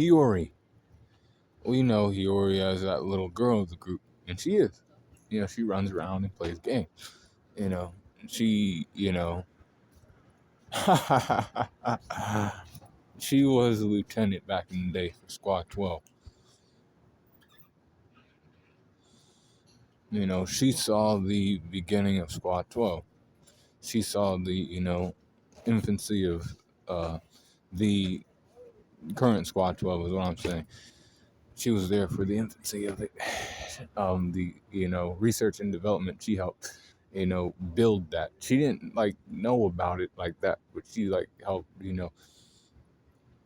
Hiyori. We know Hiyori as that little girl of the group, and she is. She runs around and plays games. She, she was a lieutenant back in the day for Squad 12. She saw the beginning of Squad 12. She saw the, infancy of the current Squad 12 is what I'm saying. She was there for the infancy of it. The, research and development. She helped, build that. She didn't, know about it like that, but she, helped,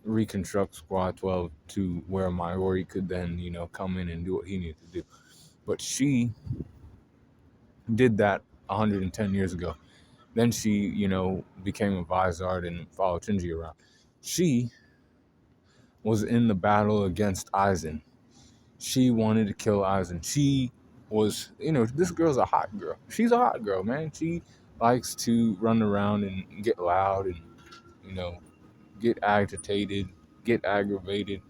reconstruct Squad 12 to where Hiyori could then, come in and do what he needed to do. But she did that 110 years ago. Then she, became a Vizard and followed Shinji around. She was in the battle against Aizen. She wanted to kill Aizen. She was, this girl's a hot girl. She's a hot girl, man. She likes to run around and get loud and, get agitated, get aggravated,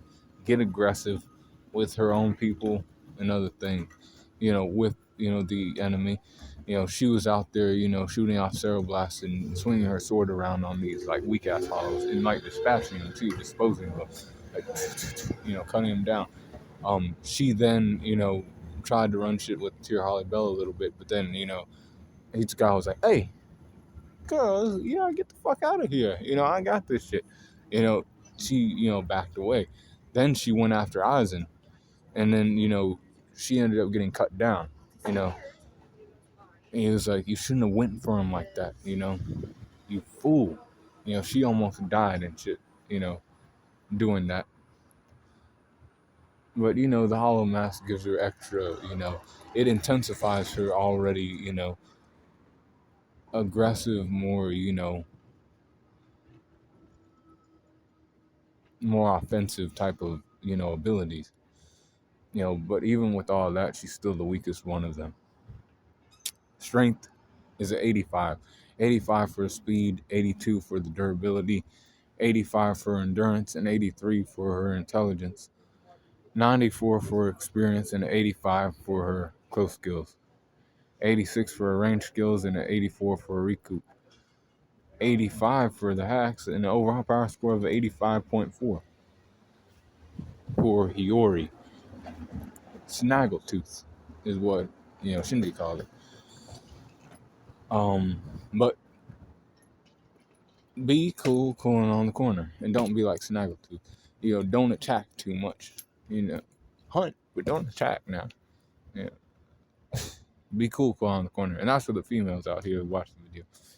get aggressive with her own people and other things, with, the enemy. She was out there, shooting off Cerro Blasts and swinging her sword around on these, weak ass hollows and, dispatching them too, disposing of them, cutting them down. She then, tried to run shit with Tear Holly Bell a little bit, but then, Hitsukawa was like, hey, girl, get the fuck out of here. I got this shit. She, backed away. Then she went after Aizen. And then, she ended up getting cut down, And he was like, you shouldn't have went for him like that, You fool. She almost died and shit, doing that. But, the Hollow Mask gives her extra, it intensifies her already, aggressive, more, more offensive type of, abilities. But even with all that, she's still the weakest one of them. Strength is an 85. 85 for speed, 82 for the durability, 85 for endurance, and 83 for her intelligence. 94 for experience and 85 for her close skills. 86 for her range skills and an 84 for a recoup. 85 for the hacks and an overall power score of 85.4 for Hiyori. Snaggletooth is what, Shinji called it. But be cool on the corner and don't be like Snaggletooth. Don't attack too much. Hunt, but don't attack now. Yeah. Be cool on the corner. And that's for the females out here who watch the video.